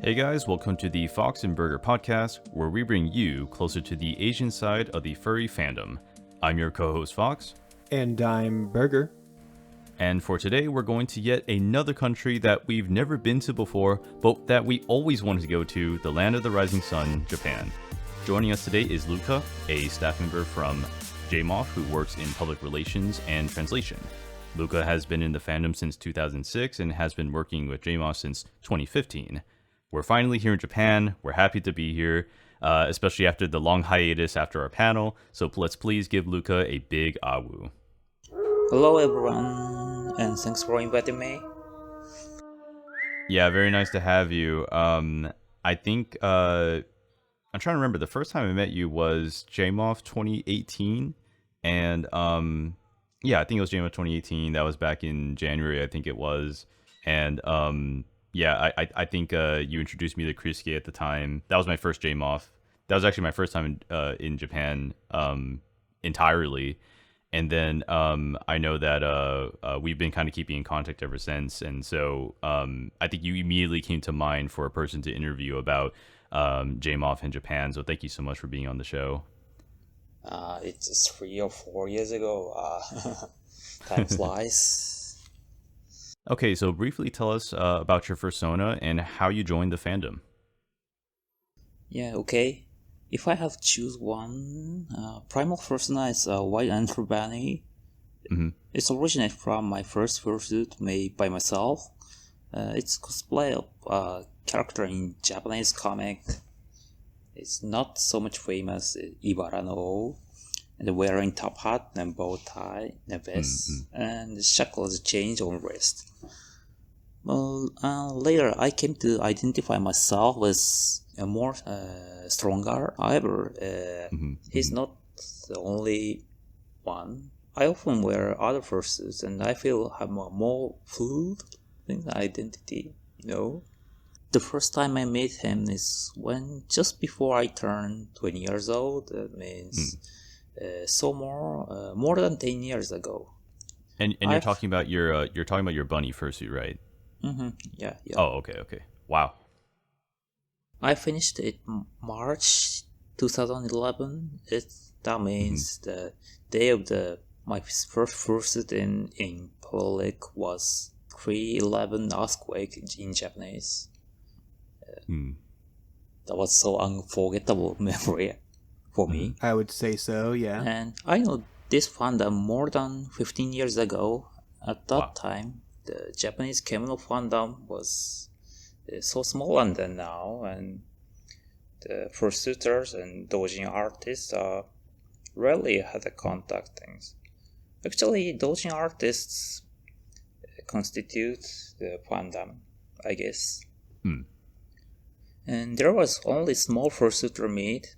Hey guys, welcome to the Fox and Burger podcast, where we bring you closer to the Asian side of the furry fandom. I'm your co-host Fox. And I'm Burger. And for today, we're going to yet another country that we've never been to before, but that we always wanted to go to, the land of the rising sun, Japan. Joining us today is Luca, a staff member from JMoF who works in public relations and translation. Luca has been in the fandom since 2006 and has been working with JMoF since 2015. We're finally here in Japan. We're happy to be here, especially after the long hiatus after our panel. So let's please give Luca a big awoo. Hello everyone, and thanks for inviting me. Yeah, very nice to have you. I think I'm trying to remember. The first time I met you was JMoF 2018, and yeah, I think it was JMoF 2018. That was back in January, I think it was, and yeah, I think you introduced me to Krisuke at the time. That was my first JMoF. That was actually my first time in Japan entirely. And then I know that we've been kind of keeping in contact ever since. And so I think you immediately came to mind for a person to interview about JMoF in Japan. So thank you so much for being on the show. It's 3 or 4 years ago. Time flies. Okay, so briefly tell us about your persona and how you joined the fandom. Yeah, okay. If I have to choose one, primal persona is a white antler bunny. Mm-hmm. It's originated from my first fursuit made by myself. It's cosplay of a character in Japanese comic. It's not so much famous, Ibara no awoo, and wearing top hat and bow tie and vest, and the shackles chains on wrist. Well, later I came to identify myself as a more stronger. However, he's not the only one. I often wear other fursuits, and I feel have a more fluid identity. The first time I met him is when just before I turned 20 years old. That means more than 10 years ago. And you're talking about your bunny fursuit, right? Mm-hmm. Yeah. Oh, okay. Wow. I finished it March 2011. That means the day of my first fursuit in public was 3/11 earthquake in Japanese. That was so unforgettable memory for me. I would say so, yeah. And I know this fandom more than 15 years ago. At that time, the Japanese kimono fandom was so smaller than now, and the fursuiters and doujin artists rarely had a contact things. Actually, doujin artists constitute the fandom, I guess. And there was only small fursuiter meet,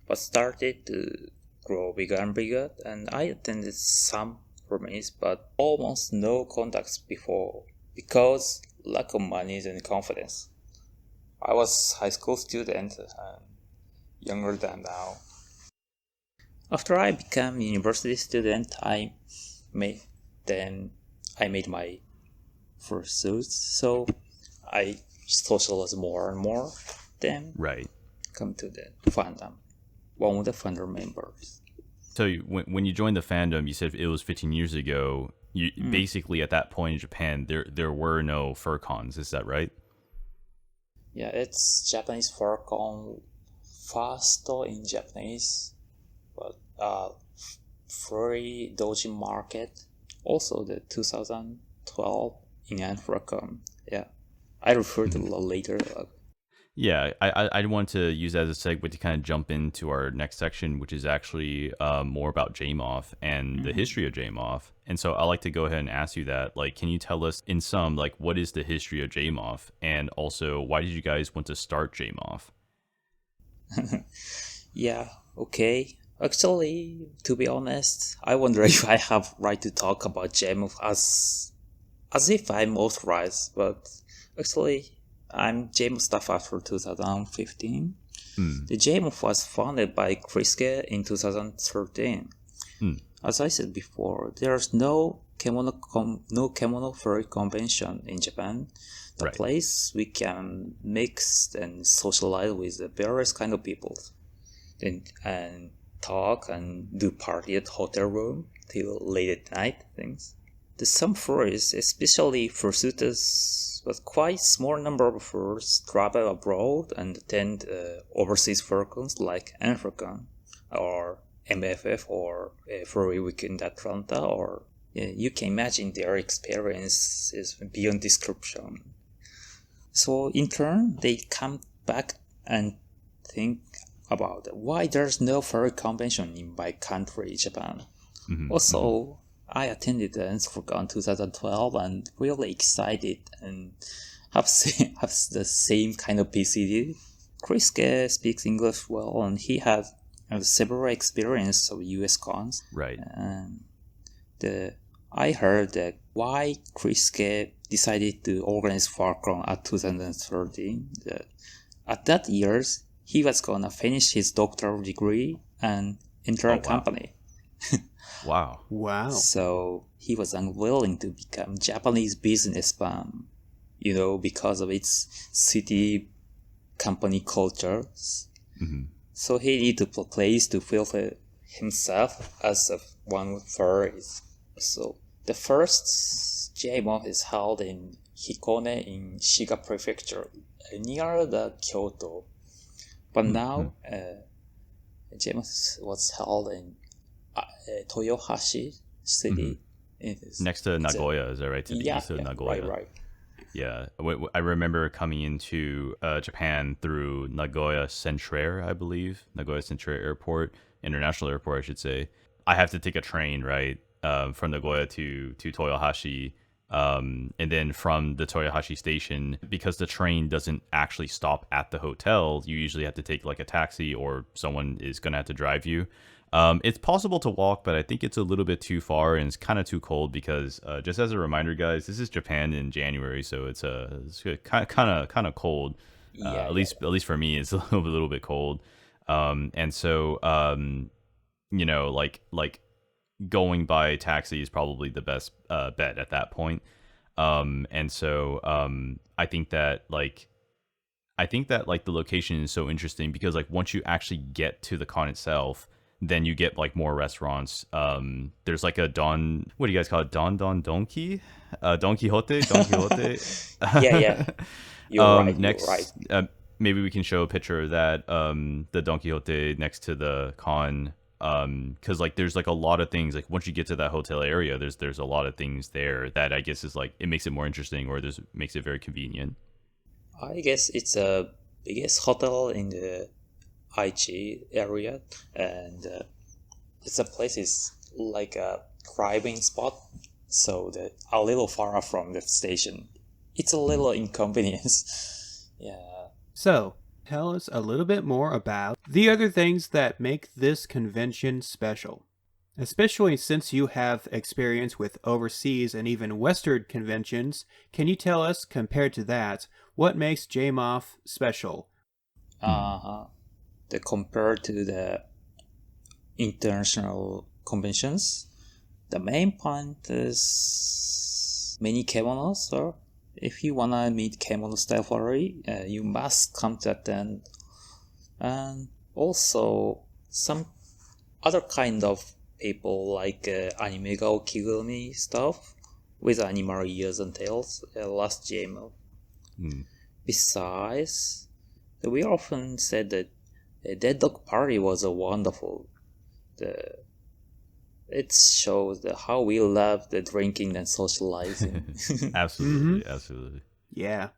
but started to grow bigger and bigger, and I attended some meets, but almost no contacts before, because lack of money and confidence. I was high school student and younger than now. After I became university student, I made my fursuits, so I socialized more and more. Then come to the fandom, one of the fandom members. So when you joined the fandom, you said it was 15 years ago. You basically at that point in Japan, there were no fur cons. Is that right? Yeah, it's Japanese furcon first in Japanese, but Furry doujin market also the 2012 in furcon. Yeah, I refer to later. Yeah, I want to use that as a segue to kind of jump into our next section, which is actually more about JMoF and the history of JMoF. And so I'd like to go ahead and ask you that. Like, can you tell us in sum, like, what is the history of JMoF? And also, why did you guys want to start JMoF? Yeah, okay. Actually, to be honest, I wonder if I have right to talk about JMoF as if I'm authorized, but actually, I'm JMoF staff after 2015. The JMoF was founded by Krisuke in 2013. As I said before, there's no no kimono furry convention in Japan. The Right. place we can mix and socialize with the various kind of people, and talk and do party at hotel room till late at night things. The some furries, especially fursuiters, but quite small number of furs travel abroad and attend overseas furcons like African or MFF or Furry Weekend Atlanta, or you can imagine their experience is beyond description. So in turn, they come back and think about why there's no furry convention in my country, Japan. Also, I attended the Furcon 2012 and really excited and have the same kind of PCD. Chris speaks English well and he has several experience of US cons. Right. And I heard that why Chris decided to organize Furcon at 2013. At that years, he was gonna finish his doctoral degree and enter a company. Wow. Wow. So he was unwilling to become Japanese businessman, because of its city company cultures. So he needed a place to fulfill himself as one furry. So the first JMoF is held in Hikone in Shiga Prefecture, near the Kyoto. But now JMoF was held in Toyohashi City. Next to Nagoya, is that right? To the east of Nagoya. Right. Yeah, I remember coming into Japan through Nagoya Centrair, I believe. Nagoya Centrair Airport, International Airport, I should say. I have to take a train, right, from Nagoya to Toyohashi. And then from the Toyohashi station, because the train doesn't actually stop at the hotel, you usually have to take like a taxi or someone is going to have to drive you. It's possible to walk, but I think it's a little bit too far and it's kind of too cold because just as a reminder, guys, this is Japan in January, so it's kind of cold. At least for me, it's a little bit cold. And so like going by taxi is probably the best bet at that point. And so I think that the location is so interesting because like once you actually get to the con itself, then you get like more restaurants. There's like a what do you guys call it? Don Quixote? Don Quixote? Yeah. You're right. Next, maybe we can show a picture of that. The Don Quixote next to the con. Because like there's like a lot of things. Like once you get to that hotel area, there's a lot of things there that I guess is like it makes it more interesting, or just makes it very convenient. I guess it's a biggest hotel in the Aichi area, and it's a place is like a driving spot, so that a little far from the station. It's a little inconvenience. Yeah. So, tell us a little bit more about the other things that make this convention special. Especially since you have experience with overseas and even Western conventions, can you tell us, compared to that, what makes JMoF special? Compared to the international conventions, the main point is many kimonos. So if you wanna meet kimono style furry, you must come to attend. And also some other kind of people like anime ga okigumi stuff with animal ears and tails, last JMoF. Besides, we often said that the Dead Dog Party was a wonderful. It shows how we love the drinking and socializing. Absolutely. Yeah.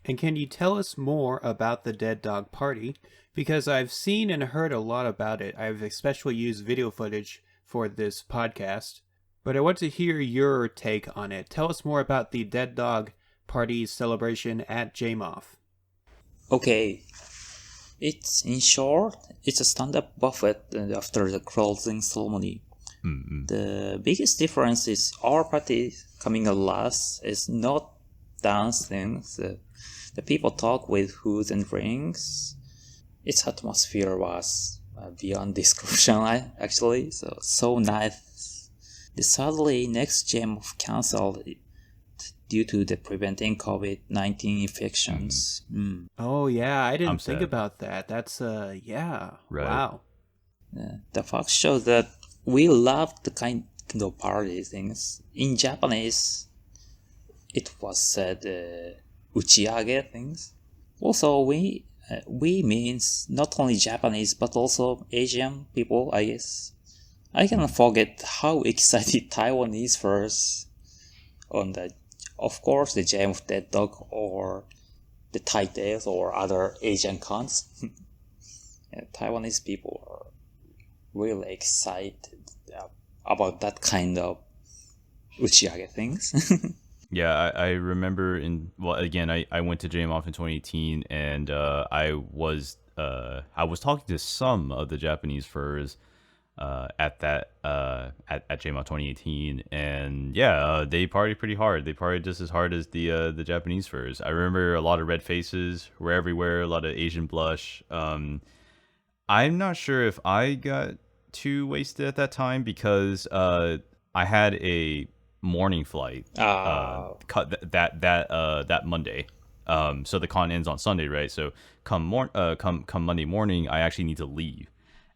And can you tell us more about the Dead Dog Party? Because I've seen and heard a lot about it. I've especially used video footage for this podcast. But I want to hear your take on it. Tell us more about the Dead Dog Party celebration at JMoF. Okay. In short, it's a stand-up buffet after the closing ceremony. The biggest difference is our party coming at last is not dancing. The people talk with food and drinks. Its atmosphere was beyond description, actually. So nice. Sadly, next JMoF canceled due to the preventing COVID-19 infections. Oh yeah, I I'm didn't think sad. about that. That's yeah. Right. Wow. The fact shows that we love the kind of party things. In Japanese, it was said uchiage things. Also, we means not only Japanese but also Asian people, I guess. I cannot forget how excited Taiwanese first on the, of course, the Jam of Dead Dog or the Thai Tales or other Asian cons. Taiwanese people are really excited about that kind of uchiage things. Yeah, I remember again, I went to JMoF in 2018, and I was talking to some of the Japanese furs at JMoF 2018, and yeah, they partied pretty hard. They partied just as hard as the Japanese furs. I remember a lot of red faces were everywhere, a lot of Asian blush. I'm not sure if I got too wasted at that time because I had a morning flight that Monday. So the con ends on Sunday, right? So come Monday morning, I actually need to leave.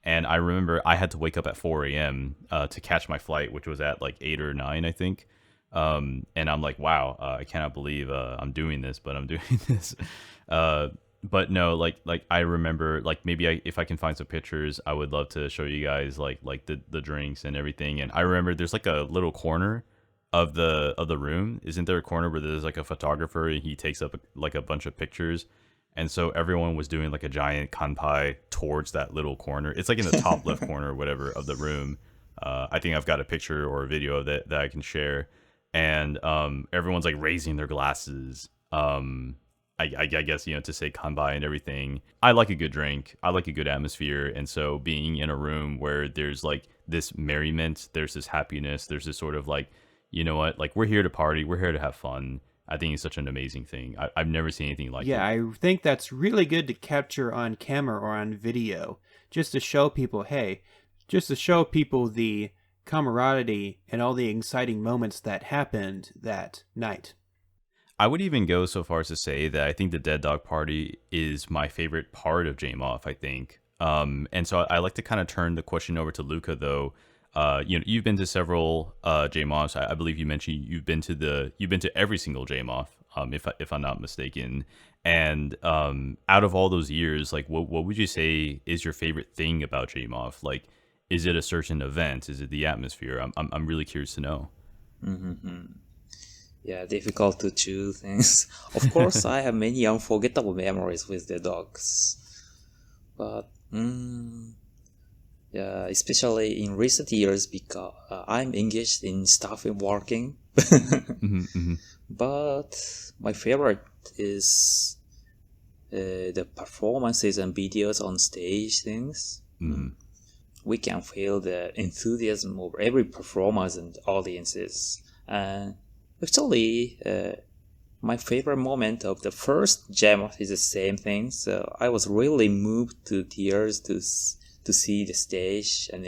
And I remember I had to wake up at 4 a.m. To catch my flight, which was at like 8 or 9, I think. And I'm like, wow, I cannot believe I'm doing this, but I'm doing this. But no, like I remember, like maybe if I can find some pictures, I would love to show you guys like the drinks and everything. And I remember there's like a little corner of the room. Isn't there a corner where there's like a photographer and he takes up like a bunch of pictures? And so everyone was doing like a giant kanpai towards that little corner. It's like in the top left corner or whatever of the room. I think I've got a picture or a video of that I can share. And everyone's like raising their glasses. I guess, to say kanpai and everything. I like a good drink. I like a good atmosphere. And so being in a room where there's like this merriment, there's this happiness, there's this sort of like, you know what, like we're here to party, we're here to have fun. I think it's such an amazing thing. I've never seen anything like it. Yeah, I think that's really good to capture on camera or on video, just to show people, the camaraderie and all the exciting moments that happened that night. I would even go so far as to say that I think the Dead Dog Party is my favorite part of JMoF, I think. And so I like to kind of turn the question over to Luca, though. You've been to several JMoFs. I believe you mentioned you've been to every single JMoF, if I'm not mistaken. And out of all those years, like what would you say is your favorite thing about JMoF? Like, is it a certain event? Is it the atmosphere? I'm really curious to know. Mm-hmm. Yeah, difficult to choose things. Of course, I have many unforgettable memories with the dogs, but yeah, especially in recent years because I'm engaged in stuff in working. But my favorite is the performances and videos on stage things. We can feel the enthusiasm of every performance and audiences. And actually, my favorite moment of the first jam is the same thing. So I was really moved to tears to see the stage and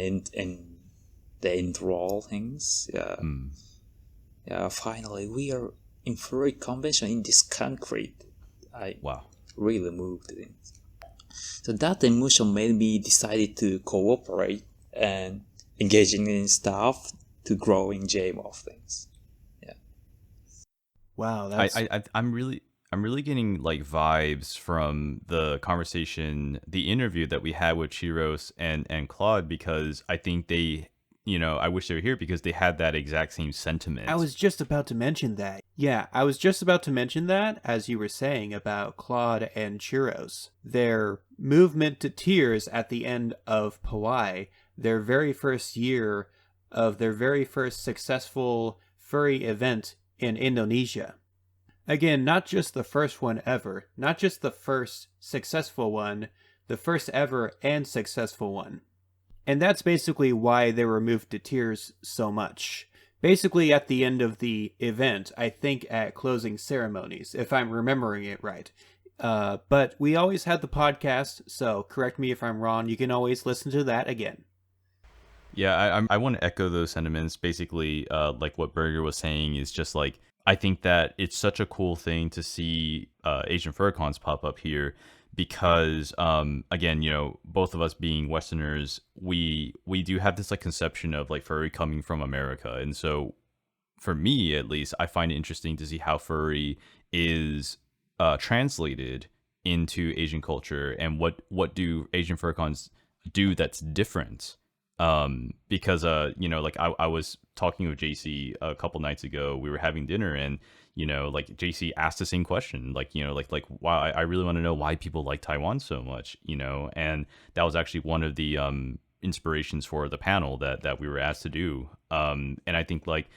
the enthrall things. Yeah, finally we are in furry convention in this country. Wow. Really moved. So that emotion made me decided to cooperate and engaging in stuff to grow in JMoF things. Yeah. Wow, that's I'm really getting like vibes from the conversation, the interview that we had with Chiros and Claude, because I think they, I wish they were here because they had that exact same sentiment. I was just about to mention that. Yeah, I was just about to mention that as you were saying about Claude and Churros. Their movement to tears at the end of Pawai, their very first year of their very first successful furry event in Indonesia. Again, not just the first one ever, not just the first successful one, the first ever and successful one. And that's basically why they were moved to tears so much. Basically at the end of the event, I think at closing ceremonies, if I'm remembering it right. But we always had the podcast, so correct me if I'm wrong. You can always listen to that again. Yeah, I want to echo those sentiments. Basically, like what Berger was saying is just like, I think that it's such a cool thing to see Asian FurCons pop up here because, again, you know, both of us being Westerners, we do have this like conception of like furry coming from America, and so for me at least, I find it interesting to see how furry is translated into Asian culture and what do Asian FurCons do that's different. Because you know, like I was talking with JC a couple nights ago. We were having dinner, and you know, like JC asked the same question, like, you know, like why I really want to know why people like Taiwan so much, you know, and that was actually one of the inspirations for the panel that we were asked to do. And I think like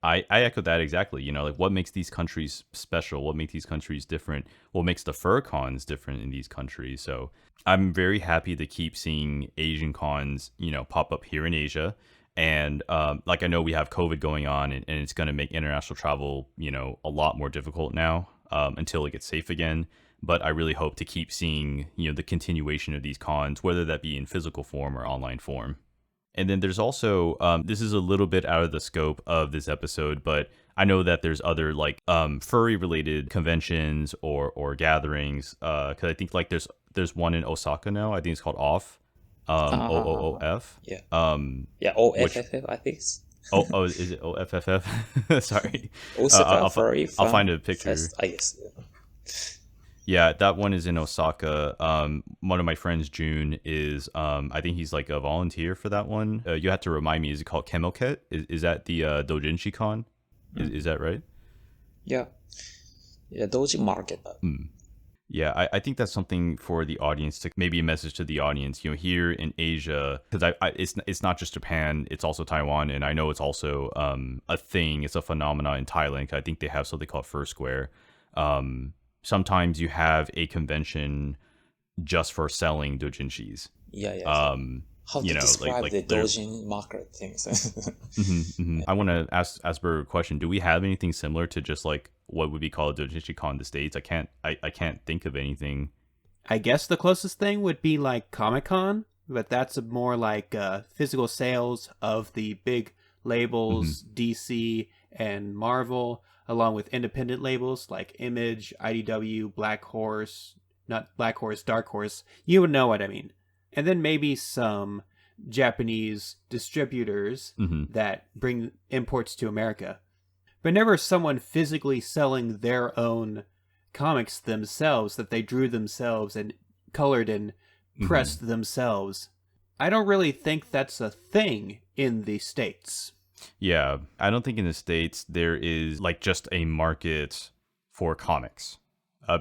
I echo that exactly. You know, like what makes these countries special? What makes these countries different? What makes the fur cons different in these countries? So I'm very happy to keep seeing Asian cons, you know, pop up here in Asia. And like I know we have COVID going on, and it's going to make international travel, you know, a lot more difficult now until it gets safe again. But I really hope to keep seeing, you know, the continuation of these cons, whether that be in physical form or online form. And then there's also this is a little bit out of the scope of this episode, but I know that there's other like furry related conventions or gatherings because I think like there's one in Osaka now. I think it's called OFF, OOOF. Yeah. Yeah, OFFF, I think. Oh, is it OFFF? Sorry. Osaka Furry I'll find a picture. Fest, I guess. Yeah. Yeah, that one is in Osaka. One of my friends, June, is I think he's like a volunteer for that one. You have to remind me. Is it called Chemoket? Is that the doujinshi con? Is that right? Yeah. Yeah, Doji Market. Yeah, I think that's something for the audience to maybe a message to the audience. You know, here in Asia, because it's not just Japan, it's also Taiwan, and I know it's also a thing. It's a phenomenon in Thailand. I think they have something called Fur Square. Sometimes you have a convention just for selling doujinshis. Yeah. How to you know, describe like the doujin market things? I want to ask Asper a question. Do we have anything similar to just like what would be called a doujinshi con in the States? I can't think of anything. I guess the closest thing would be like Comic-Con, but that's more like physical sales of the big labels, DC and Marvel, along with independent labels like Image, IDW, Black Horse, not Black Horse, Dark Horse. You would know what I mean. And then maybe some Japanese distributors that bring imports to America. But never someone physically selling their own comics themselves that they drew themselves and colored and pressed themselves. I don't really think that's a thing in the States. Yeah, I don't think in the States there is like just a market for comics.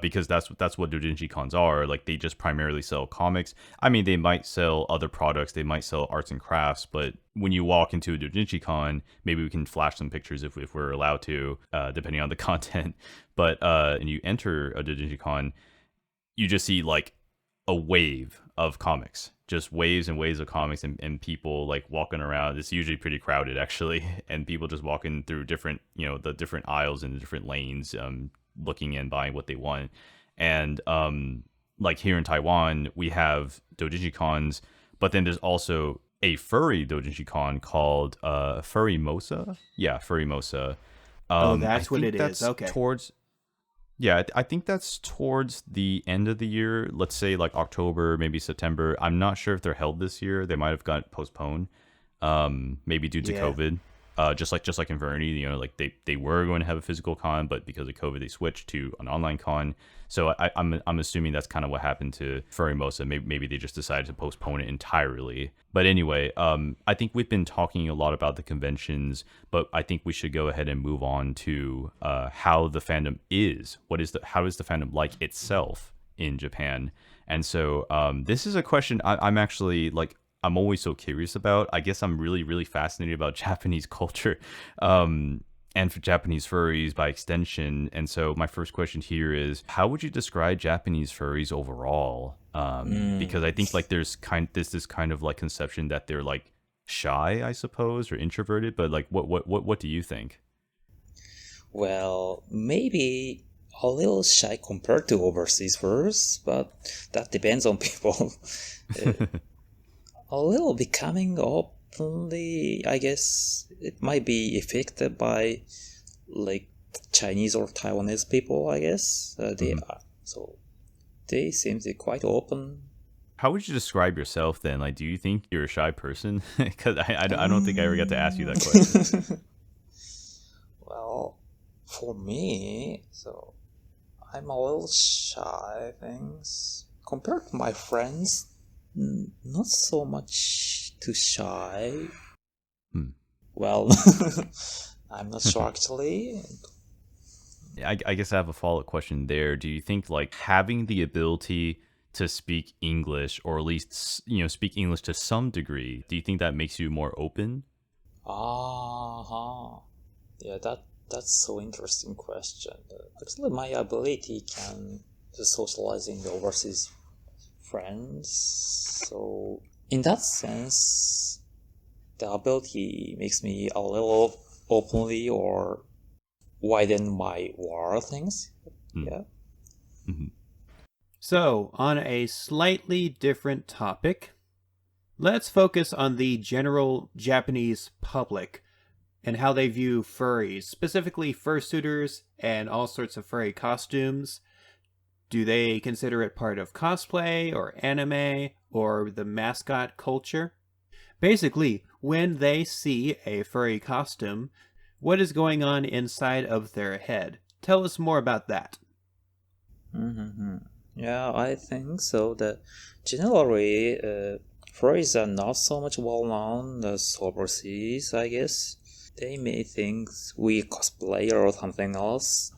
Because that's what doujinshi cons are. Like they just primarily sell comics. I mean, they might sell other products. They might sell arts and crafts. But when you walk into a doujinshi con, maybe we can flash some pictures if we're allowed to, depending on the content. But and you enter a doujinshi con, you just see like a wave of comics, just waves and waves of comics, and people like walking around. It's usually pretty crowded actually, and people just walking through different, you know, the different aisles and the different lanes, looking and buying what they want. And like here in Taiwan, we have doujinshi cons, but then there's also a furry doujinshi con called Furry Mosa. Yeah, Furry Mosa. That's what it is. Okay. I think that's towards the end of the year. Let's say like October, maybe September. I'm not sure if they're held this year. They might have got postponed, maybe due to COVID. Just like in Furry, you know, like they were going to have a physical con, but because of COVID, they switched to an online con. So I'm assuming that's kind of what happened to Furry Mosa. Maybe they just decided to postpone it entirely. But anyway, I think we've been talking a lot about the conventions, but I think we should go ahead and move on to how the fandom is. How is the fandom like itself in Japan? And so this is a question I'm actually like, I'm always so curious about. I guess I'm really, really fascinated about Japanese culture, and for Japanese furries by extension. And so my first question here is, how would you describe Japanese furries overall? Because I think like there's this kind of like conception that they're like shy, I suppose, or introverted. But like, what do you think? Well, maybe a little shy compared to overseas furs, but that depends on people. A little becoming or certainly, I guess it might be affected by like Chinese or Taiwanese people. I guess they are so they seem to be quite open. How would you describe yourself then? Like, do you think you're a shy person? Because I don't think I ever got to ask you that question. Well, for me, so I'm a little shy. Things compared to my friends, not so much too shy. Well, I'm not sure actually. I guess I have a follow-up question there. Do you think like having the ability to speak English, or at least speak English to some degree, do you think that makes you more open? Yeah, that's so interesting question. Actually, my ability can to socialize in the overseas friends. So in that sense, the ability makes me a little openly or widen my world things. Yeah. Mm-hmm. So, on a slightly different topic, let's focus on the general Japanese public and how they view furries, specifically fursuiters and all sorts of furry costumes. Do they consider it part of cosplay or anime or the mascot culture? Basically, when they see a furry costume, what is going on inside of their head? Tell us more about that. Yeah, I think so. That generally, furries are not so much well known as overseas, I guess. They may think we cosplay or something else.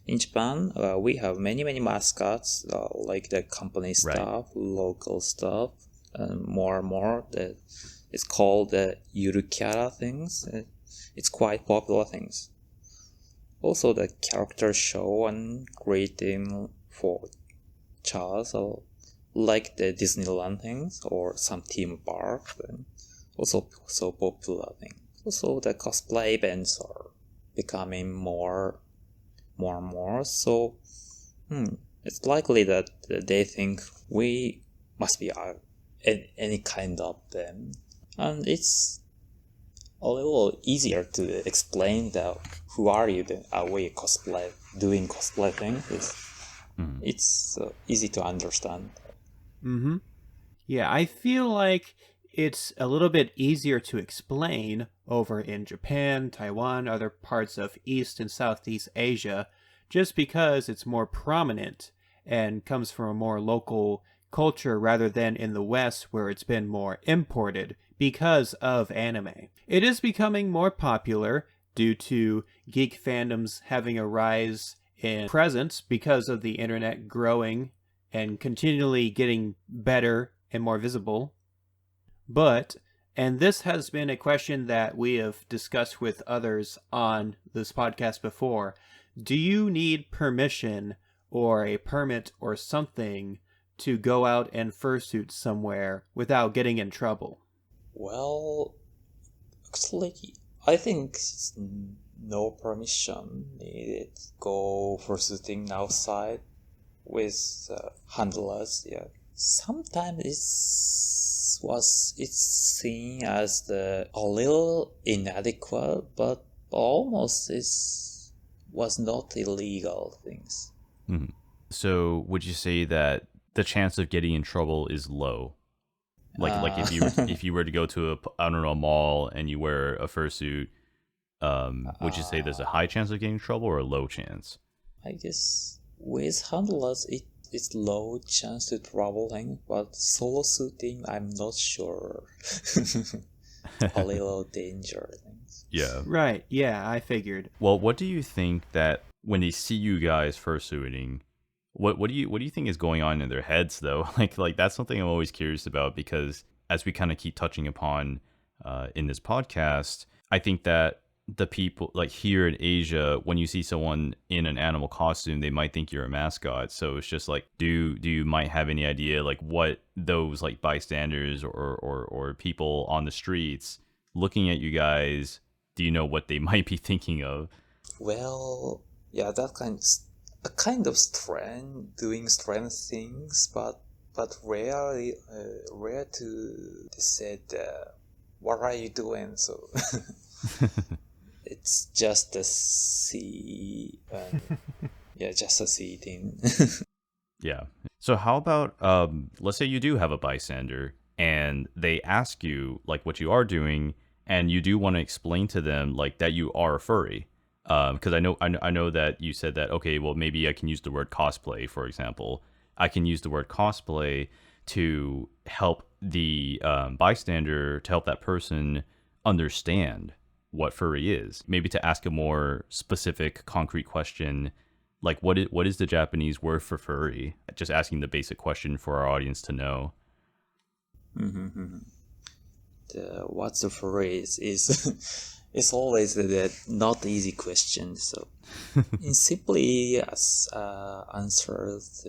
In Japan, we have many mascots, like the company stuff, local stuff, and more. It's called the Yurukyara things. It's quite popular things. Also, the character show and greeting for Charles, like the Disneyland things or some theme park, and also so popular things. Also, the cosplay events are becoming more and more. So, it's likely that they think we must be any kind of them, and it's a little easier to explain that who are you then are we doing cosplay things. It's easy to understand. Yeah, I feel like it's a little bit easier to explain over in Japan, Taiwan, other parts of East and Southeast Asia, just because it's more prominent and comes from a more local culture rather than in the West where it's been more imported because of anime. It is becoming more popular due to geek fandoms having a rise in presence because of the internet growing and continually getting better and more visible. But, and this has been a question that we have discussed with others on this podcast before, do you need permission or a permit or something to go out and fursuit somewhere without getting in trouble? Well, actually, I think no permission needed. Go fursuiting outside with handlers. Yeah, sometimes it's seen as a little inadequate, but almost was not illegal things. So would you say that the chance of getting in trouble is low? Like if you were to go to a mall and you wear a fursuit, would you say there's a high chance of getting in trouble or a low chance? I guess with handlers it's low chance to traveling, but solo suiting I'm not sure. A little danger things. Yeah. Right, yeah, I figured. Well, what do you think that when they see you guys fursuiting, what do you think is going on in their heads though? Like that's something I'm always curious about, because as we kind of keep touching upon in this podcast, I think that the people like here in Asia, when you see someone in an animal costume, they might think you're a mascot. So it's just like, do you might have any idea like what those like bystanders or people on the streets looking at you guys, do you know what they might be thinking of? Well, yeah, that kind of strange, doing strange things, but rare to say what are you doing? So it's just a C, just a C thing. Yeah. So how about let's say you do have a bystander and they ask you like what you are doing, and you do want to explain to them like that you are a furry. Because I know that you said that, okay, well, maybe I can use the word cosplay, for example. I can use the word cosplay to help the bystander, to help that person understand what furry is. Maybe to ask a more specific, concrete question, like what is the Japanese word for furry? Just asking the basic question for our audience to know. Mm-hmm. What's the furry is it's always the not easy question. So in simply as answers,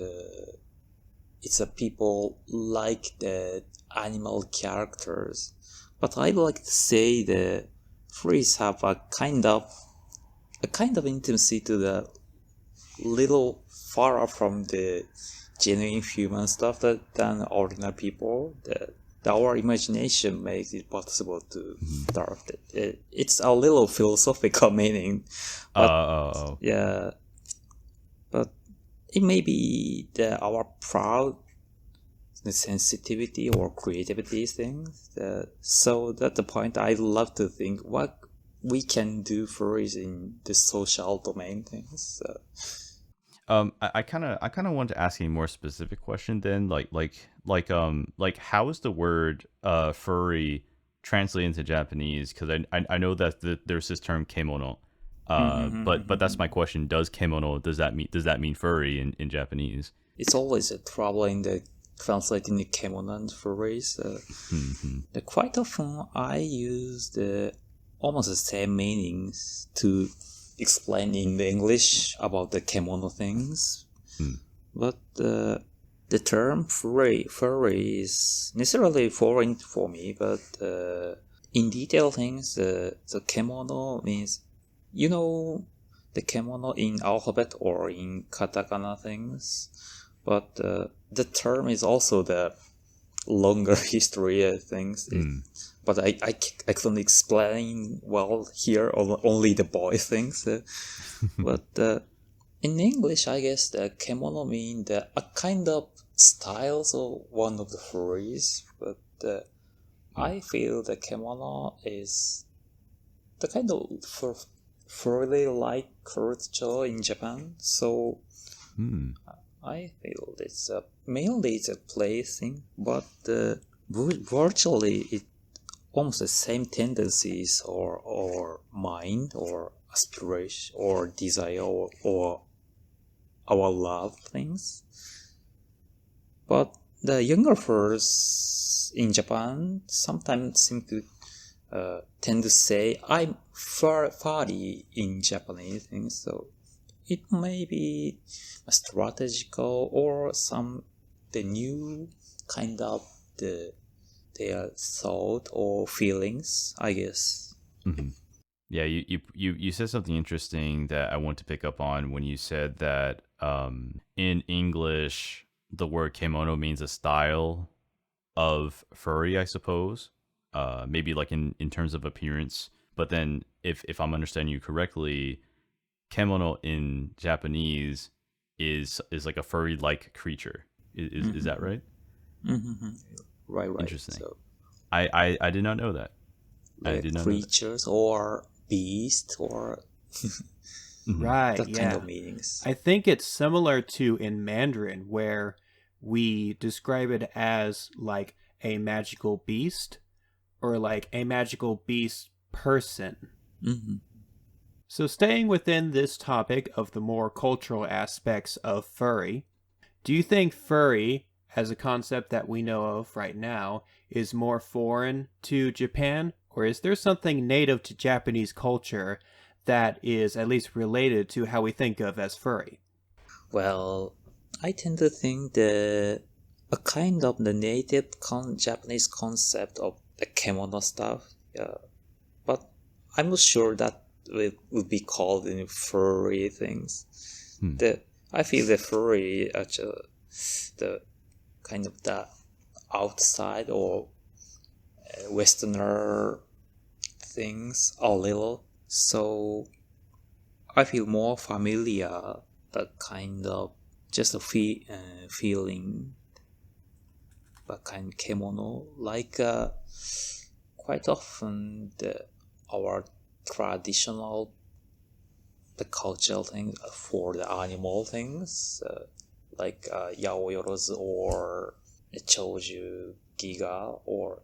it's a people like the animal characters, but I'd like to say the furries have a kind of intimacy to the little far off from the genuine human stuff than ordinary people. Our imagination makes it possible to start it. It's a little philosophical meaning, but yeah, but it may be our proud, the sensitivity or creativity things. So that's the point. I love to think what we can do for is in the social domain things. I kind of want to ask a more specific question then, like how is the word furry translated into Japanese? Because I know that there's this term kemono, but that's my question. Does kemono, does that mean furry in Japanese? It's always a trouble in the translating the kemono and furries. Quite often I use almost the same meanings to explain in the English about the kemono things, but the term furry is necessarily foreign for me. But in detail things, the kemono means, the kemono in alphabet or in katakana things, but the term is also the longer history of things. But I can't explain well here, only the boy things. But in English, I guess the kemono means a kind of styles of one of the furries. But I feel the kemono is the kind of furry-like culture in Japan. So I feel it's mainly it's a play thing, but virtually it almost the same tendencies or mind or aspiration or desire or our love things. But the younger furs in Japan sometimes seem to tend to say I'm furry in Japanese things, so it may be a strategical or the new kind of their thought or feelings, I guess. Yeah, you said something interesting that I want to pick up on when you said that in English the word kemono means a style of furry, I suppose. Maybe like in terms of appearance, but then if I'm understanding you correctly, kemono in Japanese is like a furry like creature. Is that right? Right. Interesting. So, I did not know that. Like I did not creatures or beast or Right, that yeah. kind of meanings. I think it's similar to in Mandarin, where we describe it as like a magical beast or like a magical beast person. So staying within this topic of the more cultural aspects of furry, do you think furry, as a concept that we know of right now, is more foreign to Japan? Or is there something native to Japanese culture that is at least related to how we think of as furry? Well, I tend to think a kind of the native Japanese concept of the kemono stuff, but I'm not sure that it would be called in furry things. I feel the furry actually the kind of the outside or Westerner things a little, so I feel more familiar. That kind of just a feeling, but kind of kimono, like quite often our traditional the cultural things for the animal things, like yaoyorozu or choju giga or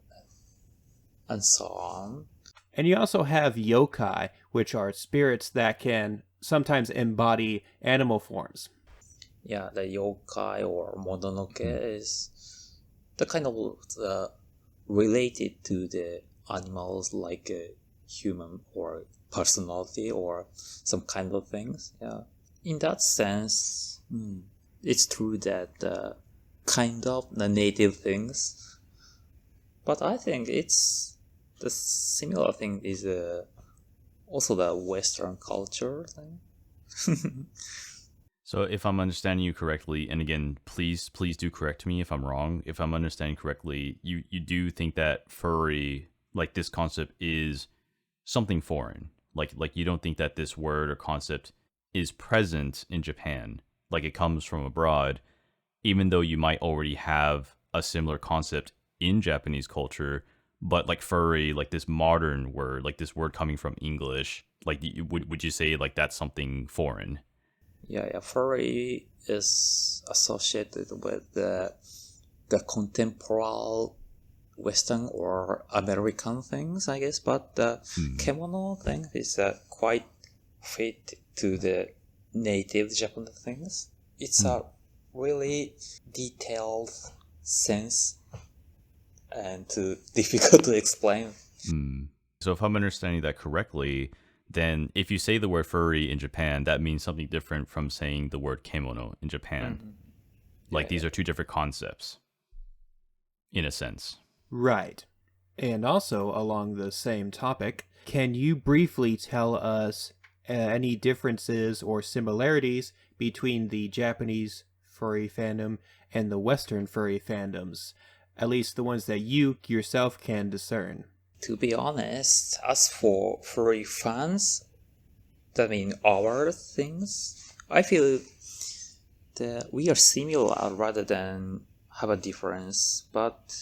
and so on. And you also have yokai, which are spirits that can sometimes embody animal forms. Yeah, the yokai or mononoke is the kind of related to the animals, like a human or personality or some kind of things. Yeah, in that sense, it's true that kind of the native things, but I think it's the similar thing is also the Western culture thing. So if I'm understanding you correctly, and again, please do correct me if I'm wrong. If I'm understanding correctly, you do think that furry, like this concept, is something foreign. Like you don't think that this word or concept is present in Japan, like it comes from abroad, even though you might already have a similar concept in Japanese culture. But like furry, like this modern word, like this word coming from English, like would you say like that's something foreign? Yeah, furry is associated with the contemporary Western or American things, I guess. But the kimono thing is quite fit to the native Japanese things. It's a really detailed sense and difficult to explain. So if I'm understanding that correctly, then if you say the word furry in Japan, that means something different from saying the word kimono in Japan. Like these are two different concepts, in a sense. Right. And also, along the same topic, can you briefly tell us any differences or similarities between the Japanese furry fandom and the Western furry fandoms? At least the ones that you yourself can discern. To be honest, as for furry fans, that mean our things, I feel that we are similar rather than have a difference, but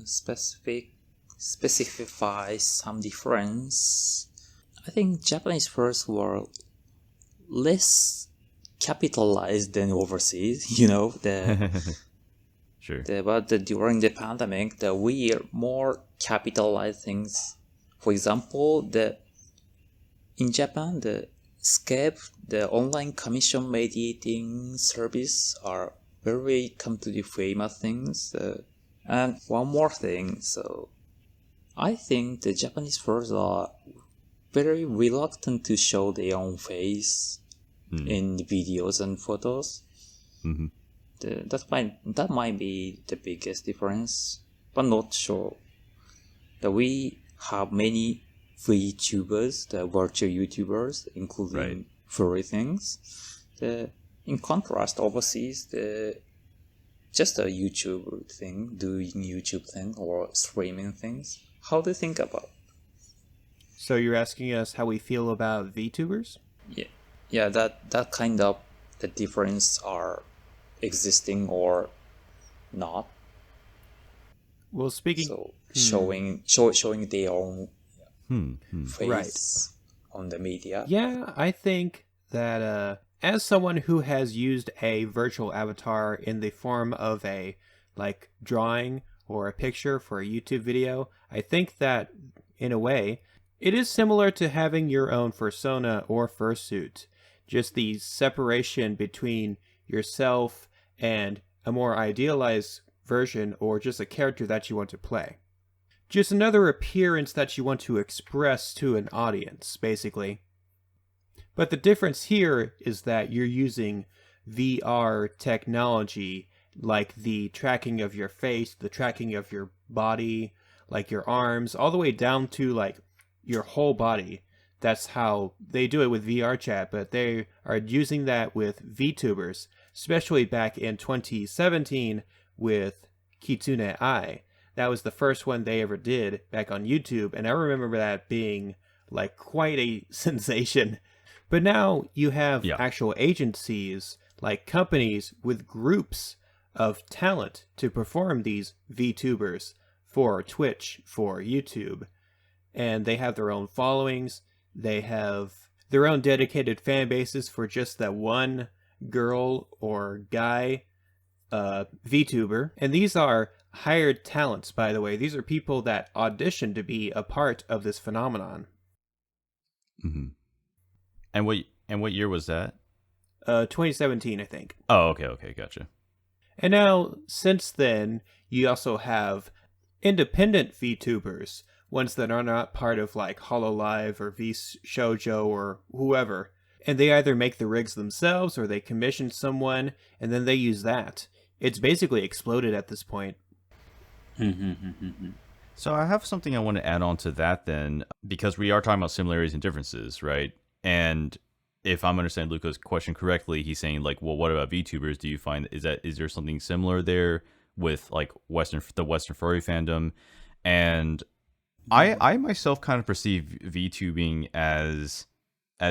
specify some difference. I think Japanese furs were less capitalized than overseas, Sure. But during the pandemic, we are more capitalized things. For example, in Japan, the Skype, the online commission mediating service are very completely famous things. And one more thing, so I think the Japanese furs are very reluctant to show their own face in videos and photos. That might be the biggest difference, but not sure. That we have many vtubers, the virtual YouTubers, including furry things. In contrast, overseas, just a YouTube thing, doing YouTube thing or streaming things. How do you think about? So you're asking us how we feel about VTubers? Yeah, that kind of the difference are existing or not. Well, speaking so showing their own face on the media. Yeah, I think that as someone who has used a virtual avatar in the form of a like drawing or a picture for a YouTube video, I think that in a way it is similar to having your own persona or fursuit. Just the separation between yourself and a more idealized version or just a character that you want to play. Just another appearance that you want to express to an audience, basically. But the difference here is that you're using VR technology, like the tracking of your face, the tracking of your body, like your arms, all the way down to like your whole body. That's how they do it with VR chat, but they are using that with VTubers, especially back in 2017 with Kitsune Ai. That was the first one they ever did back on YouTube, and I remember that being like quite a sensation. But now you have Yeah. actual agencies, like companies with groups of talent to perform these VTubers for Twitch, for YouTube. And they have their own followings. They have their own dedicated fan bases for just that one girl or guy VTuber. And these are hired talents, by the way. These are people that audition to be a part of this phenomenon. Mm-hmm. And what year was that? 2017, I think. Oh, okay, gotcha. And now, since then, you also have independent VTubers, ones that are not part of like HoloLive or VShojo or whoever. And they either make the rigs themselves or they commission someone and then they use that. It's basically exploded at this point. So I have something I want to add on to that then, because we are talking about similarities and differences, right? And if I'm understanding Luca's question correctly, he's saying like, well, what about VTubers? Do you find is there something similar there with like the Western furry fandom? And I myself kind of perceive VTubing as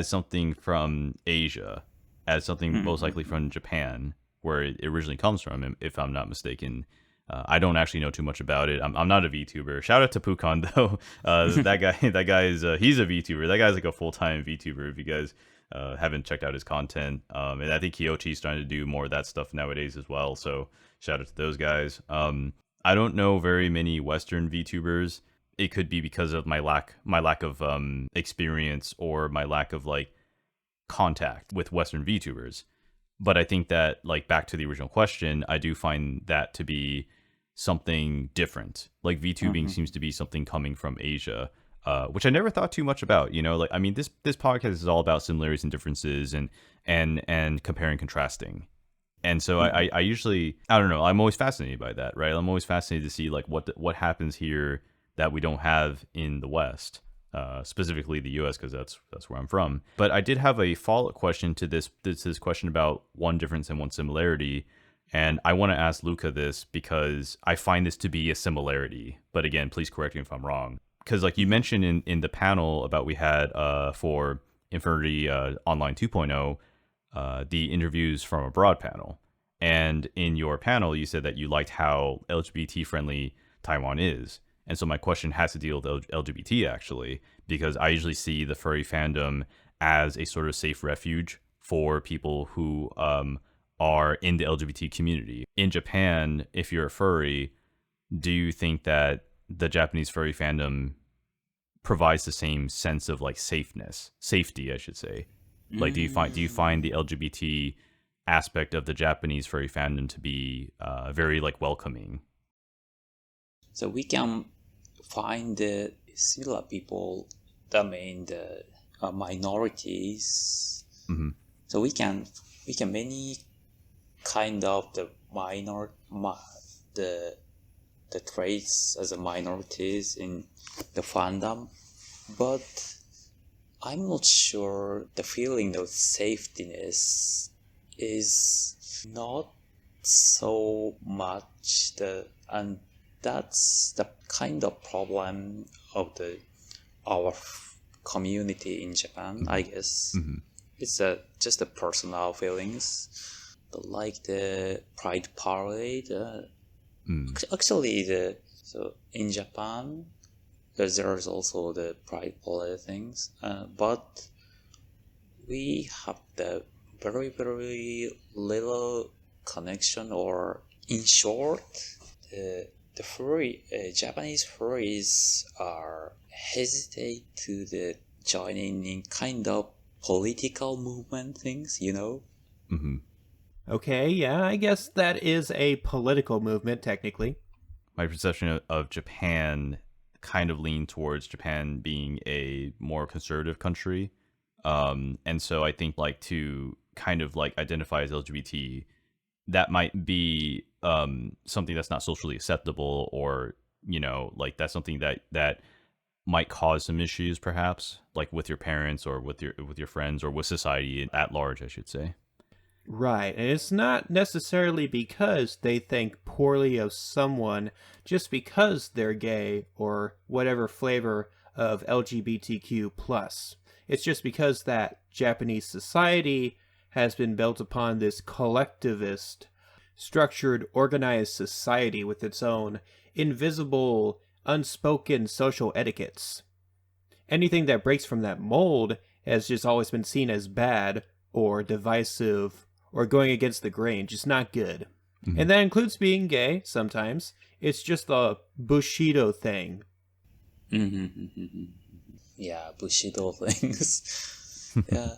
something from Asia, as something most likely from Japan, where it originally comes from, if I'm not mistaken. I don't actually know too much about it. I'm not a VTuber. Shout out to Pukan though. That guy is he's a VTuber. That guy's like a full-time VTuber. If you guys haven't checked out his content, and I think Kyochi's trying to do more of that stuff nowadays as well. So shout out to those guys. I don't know very many Western VTubers. It could be because of my lack of experience or my lack of like contact with Western VTubers. But I think that, like, back to the original question, I do find that to be something different. Like, VTubing seems to be something coming from Asia, which I never thought too much about. You know, like, I mean, this podcast is all about similarities and differences and comparing, contrasting. And so I usually, I don't know, I'm always fascinated by that, right? I'm always fascinated to see like what happens here that we don't have in the West. Specifically the U.S. because that's where I'm from. But I did have a follow-up question to this question about one difference and one similarity, and I want to ask Luca this because I find this to be a similarity. But again, please correct me if I'm wrong. Because like you mentioned in the panel about we had for Furry Online 2.0, the interviews from abroad panel, and in your panel you said that you liked how LGBT friendly Taiwan is. And so my question has to deal with LGBT, actually, because I usually see the furry fandom as a sort of safe refuge for people who are in the LGBT community. In Japan, if you're a furry, do you think that the Japanese furry fandom provides the same sense of like safety, I should say? Like, do you find the LGBT aspect of the Japanese furry fandom to be very like welcoming? So we can find the similar people that mean the minorities. So we can many kind of the the traits as a minorities in the fandom, but I'm not sure the feeling of safetyness is not so much and that's the kind of problem of our community in Japan, I guess. It's just the personal feelings, like the Pride Parade. Actually, so in Japan, there's also the Pride Parade things, but we have the very very little connection, or in short, the furry Japanese furries are hesitate to joining in kind of political movement things, you know. Okay, yeah, I guess that is a political movement, technically. My perception of Japan kind of lean towards Japan being a more conservative country. And so I think like to kind of like identify as LGBT, that might be something that's not socially acceptable, or, you know, like that's something that might cause some issues perhaps, like with your parents or with your friends or with society at large, I should say. Right, and it's not necessarily because they think poorly of someone just because they're gay or whatever flavor of LGBTQ plus. It's just because that Japanese society has been built upon this collectivist, structured, organized society with its own invisible, unspoken social etiquettes. Anything that breaks from that mold has just always been seen as bad or divisive or going against the grain, just not good. Mhm. And that includes being gay sometimes. It's just a Bushido thing. Yeah, Bushido things. Yeah.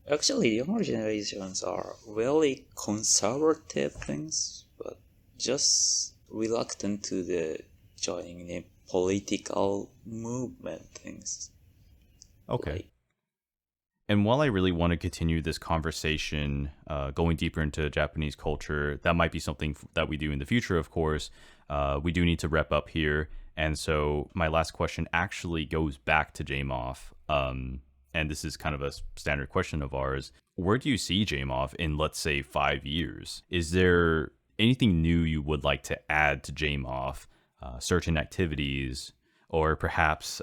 Actually, younger generations are really conservative things, but just reluctant to the joining the political movement things. Okay. Like, And while I really want to continue this conversation, going deeper into Japanese culture, that might be something that we do in the future, of course. We do need to wrap up here. And so my last question actually goes back to JMoF. And this is kind of a standard question of ours. Where do you see JMoF in, let's say, 5 years? Is there anything new you would like to add to JMoF? Certain activities, or perhaps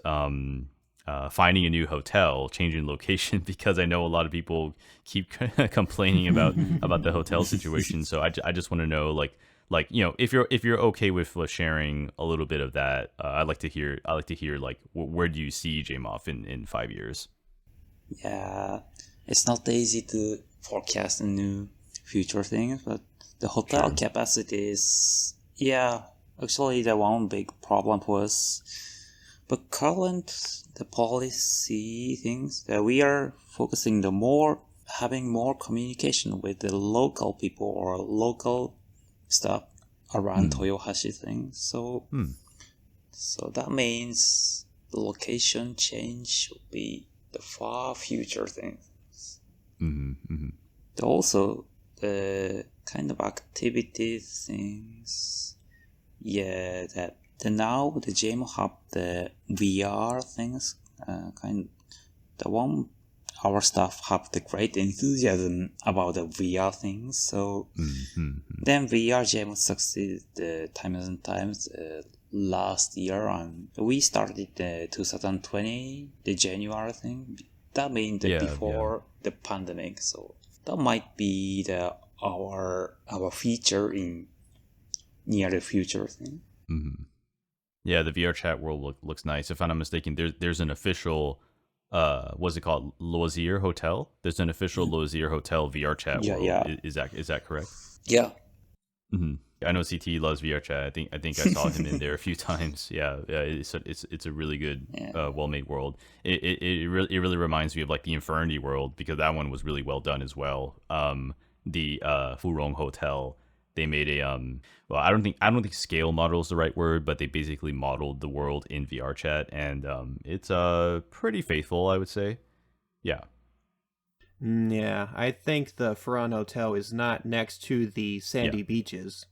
finding a new hotel, changing location, because I know a lot of people keep complaining about the hotel situation. So I just want to know, like if you're okay with sharing a little bit of that, I'd like to hear like where do you see JMoF in 5 years? yeah, it's not easy to forecast a new future things, but the hotel Sure. capacity is, yeah, actually the one big problem for us. But the policy things that we are focusing having more communication with the local people or local stuff around Toyohashi things. So that means the location change should be the far future thing. Also, the kind of activity things, yeah, that now the JMoF have the VR things, our staff have the great enthusiasm about the VR things. So then VR JMoF succeeded times and times last year, and we started the 2020, the January thing. That means before the pandemic. So that might be our feature in near the future thing. Yeah, the VR chat world looks nice. If I'm not mistaken, there's an official what's it called? Loisir Hotel. There's an official Loisir Hotel VR chat world. Yeah. Is that correct? Yeah. I know CT loves VR chat. I think I saw him in there a few times. Yeah, it's a really good, well made world. It really reminds me of like the Infernity world, because that one was really well done as well. The Furong Hotel, they made a well, I don't think scale model is the right word, but they basically modeled the world in VR chat, and it's pretty faithful, I would say. Yeah. Yeah, I think the Furon Hotel is not next to the sandy beaches.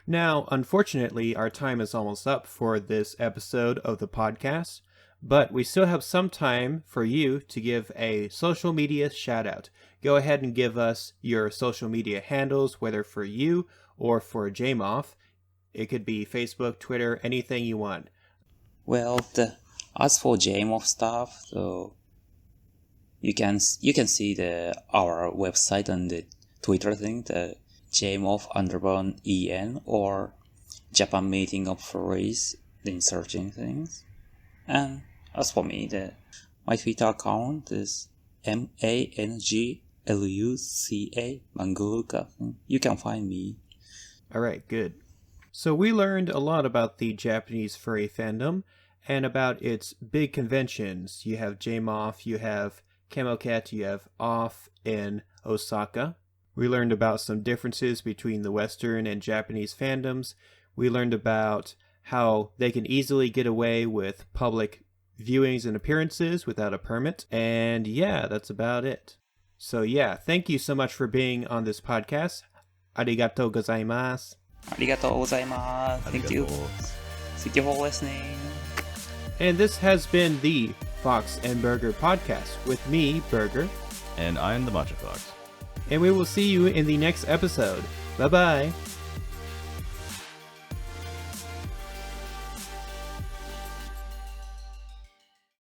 Now, unfortunately, our time is almost up for this episode of the podcast, but we still have some time for you to give a social media shout out. Go ahead and give us your social media handles, whether for you or for JMoF. It could be Facebook, Twitter, anything you want. Well, as for JMoF stuff, so you can see our website and the Twitter thing, the JMoF_EN or Japan Meeting of Furries in searching things. And as for me, my Twitter account is MANGLUCA Mangluca. You can find me. Alright, good. So we learned a lot about the Japanese furry fandom and about its big conventions. You have JMoF, you have CamelCat, you have OFF in Osaka. We learned about some differences between the Western and Japanese fandoms. We learned about how they can easily get away with public viewings and appearances without a permit. And yeah, that's about it. So yeah, thank you so much for being on this podcast. Arigatou gozaimasu. Arigatou gozaimasu. Thank you. Thank you for listening. And this has been the Fox and Burger podcast with me, Burger. And I'm the Matcha Fox. and we will see you in the next episode. Bye bye.